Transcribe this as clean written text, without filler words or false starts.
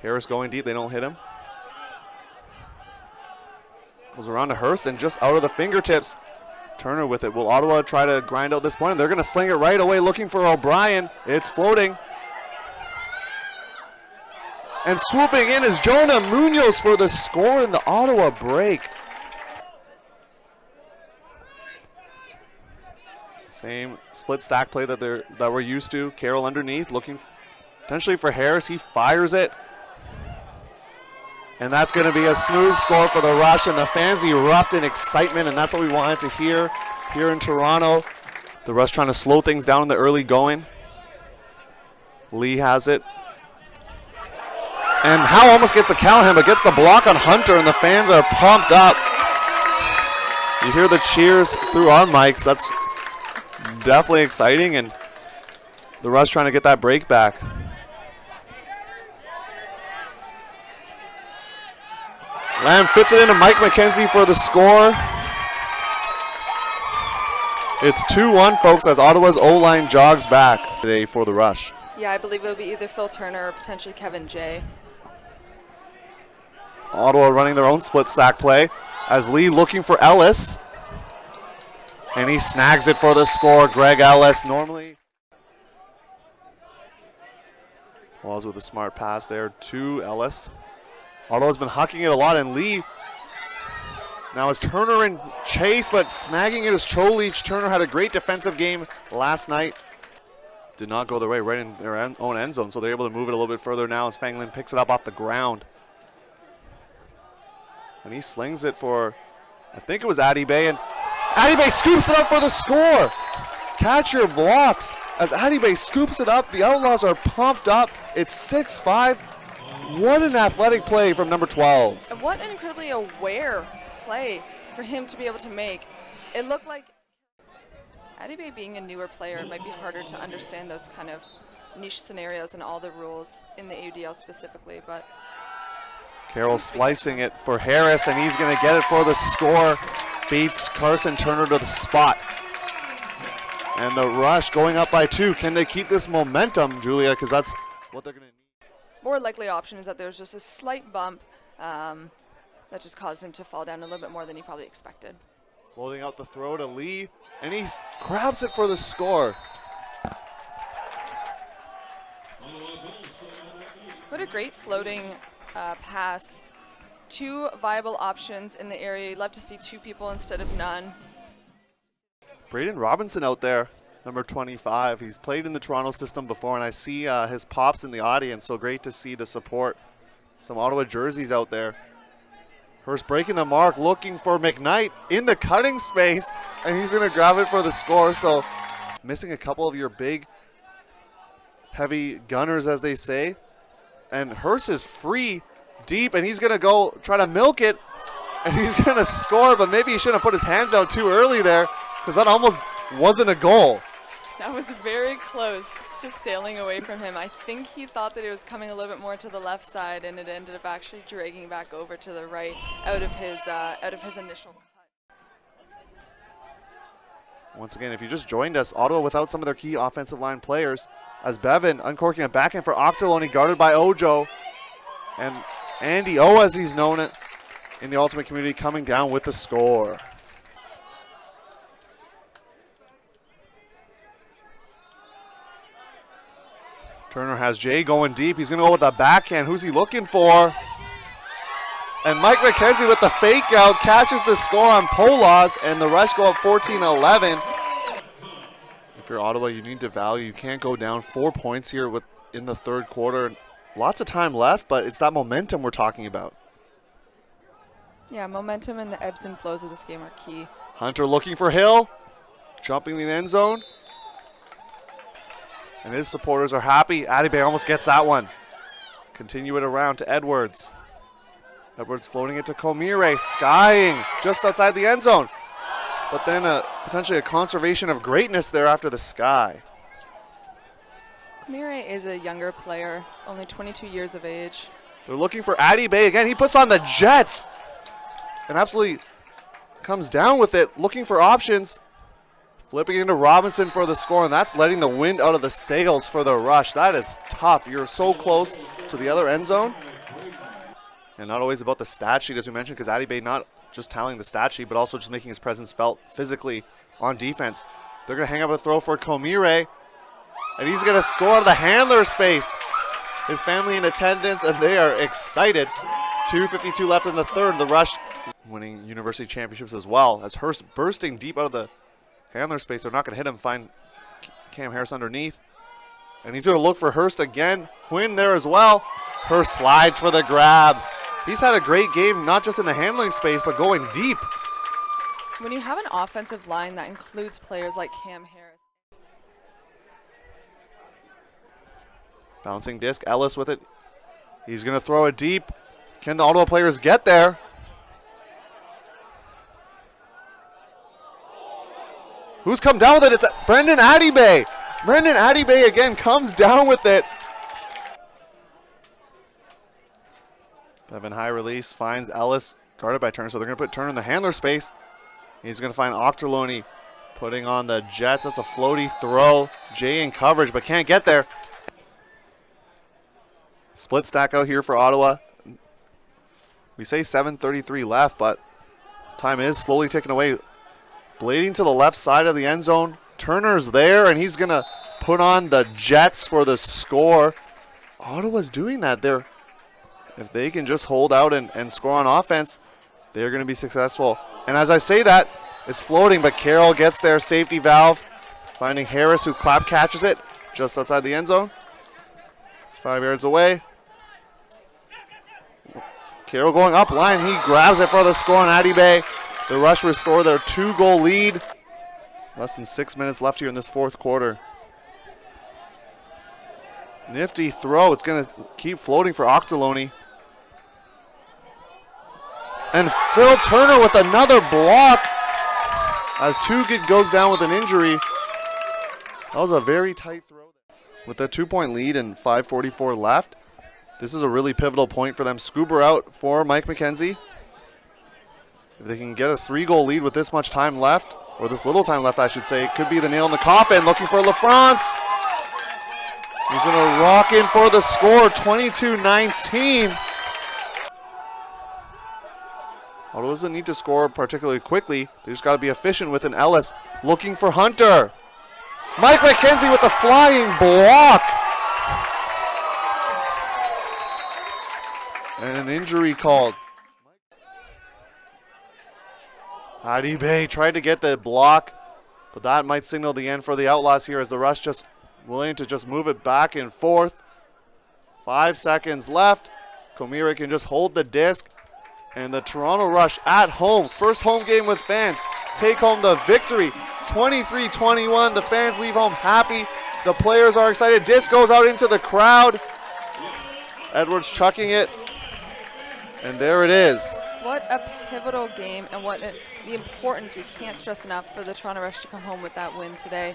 Harris going deep, they don't hit him. Goes around to Hurst and just out of the fingertips. Turner with it. Will Ottawa try to grind out this point? And they're going to sling it right away looking for O'Brien. It's floating. And swooping in is Jonah Munoz for the score in the Ottawa break. Same split stack play that we're used to. Carroll underneath looking potentially for Harris. He fires it. And that's going to be a smooth score for the Rush, and the fans erupt in excitement, and that's what we wanted to hear here in Toronto. The Rush trying to slow things down in the early going. Lee has it. And Howe almost gets a Callahan, but gets the block on Hunter, and the fans are pumped up. You hear the cheers through our mics. That's definitely exciting, and the Rush trying to get that break back. Lamb fits it into Mike McKenzie for the score. It's 2-1, folks, as Ottawa's O-line jogs back today for the Rush. Yeah, I believe it'll be either Phil Turner or potentially Kevin Jay. Ottawa running their own split stack play as Lee looking for Ellis. And he snags it for the score. Greg Ellis normally. Walls with a smart pass there to Ellis. Ottawa's been hucking it a lot, and Lee now is Turner in chase, but snagging it is Cholich. Turner had a great defensive game last night. Did not go their way, right in their own end zone, so they're able to move it a little bit further now as Fanglin picks it up off the ground. And he slings it for, I think it was Adibay, and Adibay scoops it up for the score. Catch your blocks as Adibay scoops it up. The Outlaws are pumped up. It's 6-5. What an athletic play from number 12. And what an incredibly aware play for him to be able to make. It looked like Adibay, being a newer player, it might be harder to understand those kind of niche scenarios and all the rules in the AUDL specifically, but Carroll slicing it for Harris, and he's going to get it for the score. Beats Carson Turner to the spot. And the Rush going up by 2. Can they keep this momentum, Julia? Because that's what they're going to need. More likely option is that there's just a slight bump that just caused him to fall down a little bit more than he probably expected. Floating out the throw to Lee, and he grabs it for the score. What a great floating pass. 2 viable options in the area. You'd love to see 2 people instead of none. Braden Robinson out there, number 25. He's played in the Toronto system before, and I see his pops in the audience, so great to see the support. Some Ottawa jerseys out there. Hurst breaking the mark, looking for McKnight in the cutting space, and he's going to grab it for the score. So missing a couple of your big, heavy gunners, as they say. And Hurst is free deep, and he's going to go try to milk it, and he's going to score, but maybe he shouldn't have put his hands out too early there, because that almost wasn't a goal. That was very close to sailing away from him. I think he thought that it was coming a little bit more to the left side, and it ended up actually dragging back over to the right out of his initial cut. Once again, if you just joined us, Ottawa without some of their key offensive line players, as Bevan uncorking a backhand for Octoloni, guarded by Ojo. And Andy O, as he's known it in the Ultimate community, coming down with the score. Turner has Jay going deep. He's going to go with a backhand. Who's he looking for? And Mike McKenzie with the fake out catches the score on Polas, and the Rush go up 14-11. If you're Ottawa, you need to value. You can't go down 4 points here in the third quarter. Lots of time left, but it's that momentum we're talking about. Yeah, momentum and the ebbs and flows of this game are key. Hunter looking for Hill, jumping the end zone. And his supporters are happy. Adibay almost gets that one. Continue it around to Edwards. Edwards floating it to Komire, skying just outside the end zone. But then potentially a conservation of greatness there after the sky. Komire is a younger player, only 22 years of age. They're looking for Adibay again. He puts on the Jets and absolutely comes down with it, looking for options. Flipping into Robinson for the score, and that's letting the wind out of the sails for the Rush. That is tough. You're so close to the other end zone, And not always about the stat sheet, as we mentioned, because Addy Bay not just tallying the stat sheet, but also just making his presence felt physically on defense. They're going to hang up a throw for Komire, and he's going to score out of the handler space. His family in attendance, and they are excited. 2:52 left in the third. The Rush winning university championships as well, as Hurst bursting deep out of the handler space. They're not going to hit him. Find Cam Harris underneath. And he's going to look for Hurst again. Quinn there as well. Hurst slides for the grab. He's had a great game, not just in the handling space, but going deep. When you have an offensive line that includes players like Cam Harris. Bouncing disc, Ellis with it. He's going to throw it deep. Can the Ottawa players get there? Who's come down with it? It's Brendan Addy Bay. Brendan Addy Bay again comes down with it. Bevan high release finds Ellis, guarded by Turner, so they're going to put Turner in the handler space. He's going to find Ochterlony putting on the Jets. That's a floaty throw. Jay in coverage, but can't get there. Split stack out here for Ottawa. We say 7:33 left, but time is slowly ticking away. Blading to the left side of the end zone. Turner's there, and he's going to put on the Jets for the score. Ottawa's doing that there. If they can just hold out and score on offense, they're going to be successful. And as I say that, it's floating, but Carroll gets there, safety valve, finding Harris, who clap catches it just outside the end zone. 5 yards away. Carroll going up line. He grabs it for the score on Addy Bay. The Rush restore their 2-goal lead. Less than 6 minutes left here in this fourth quarter. Nifty throw. It's going to keep floating for Ochterlony. And Phil Turner with another block as Tugid goes down with an injury. That was a very tight throw. With a 2-point lead and 5:44 left, this is a really pivotal point for them. Scuba out for Mike McKenzie. If they can get a 3-goal lead with this much time left, or this little time left, I should say, it could be the nail in the coffin. Looking for LaFrance. He's going to rock in for the score, 22-19. Ottawa doesn't need to score particularly quickly. They just got to be efficient with an Ellis. Looking for Hunter. Mike McKenzie with the flying block. And an injury called. Addy Bay tried to get the block, but that might signal the end for the Outlaws here as the Rush just willing to just move it back and forth. 5 seconds left. Komire can just hold the disc. And the Toronto Rush at home, first home game with fans, take home the victory. 23-21, the fans leave home happy. The players are excited. Disc goes out into the crowd. Edwards chucking it. And there it is. What a pivotal game, and the importance we can't stress enough for the Toronto Rush to come home with that win today.